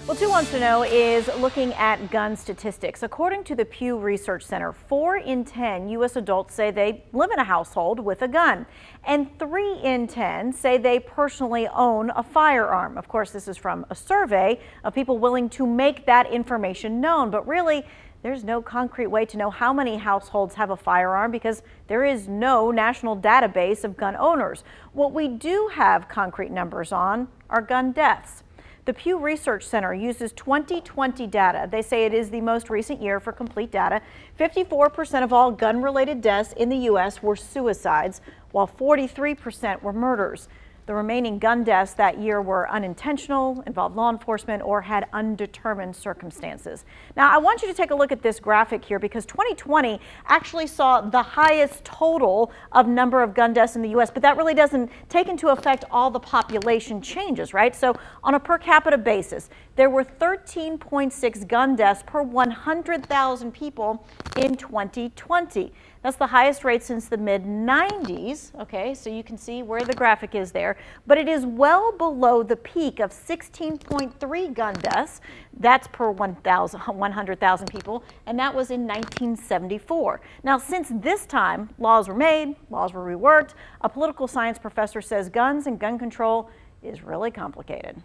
Well, 2 Wants to Know is looking at gun statistics. According to the Pew Research Center, 4 in 10 U.S. adults say they live in a household with a gun, and 3 in 10 say they personally own a firearm. Of course, this is from a survey of people willing to make that information known, but really, there's no concrete way to know how many households have a firearm because there is no national database of gun owners. What we do have concrete numbers on are gun deaths. The Pew Research Center uses 2020 data. They say it is the most recent year for complete data. 54% of all gun-related deaths in the U.S. were suicides, while 43% were murders. The remaining gun deaths that year were unintentional, involved law enforcement, or had undetermined circumstances. Now, I want you to take a look at this graphic here because 2020 actually saw the highest total of number of gun deaths in the U.S., but that really doesn't take into effect all the population changes, right? So on a per capita basis, there were 13.6 gun deaths per 100,000 people in 2020. That's the highest rate since the mid-90s, okay, so you can see where the graphic is there, but it is well below the peak of 16.3 gun deaths, that's per 100,000 people, and that was in 1974. Now, since this time, laws were made, laws were reworked. A political science professor says guns and gun control is really complicated.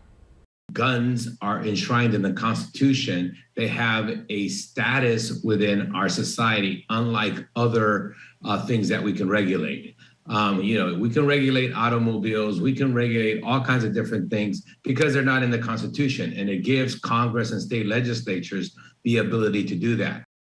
Guns are enshrined in the Constitution. They have a status within our society, unlike other things that we can regulate. We can regulate automobiles, we can regulate all kinds of different things because they're not in the Constitution, and it gives Congress and state legislatures the ability to do that.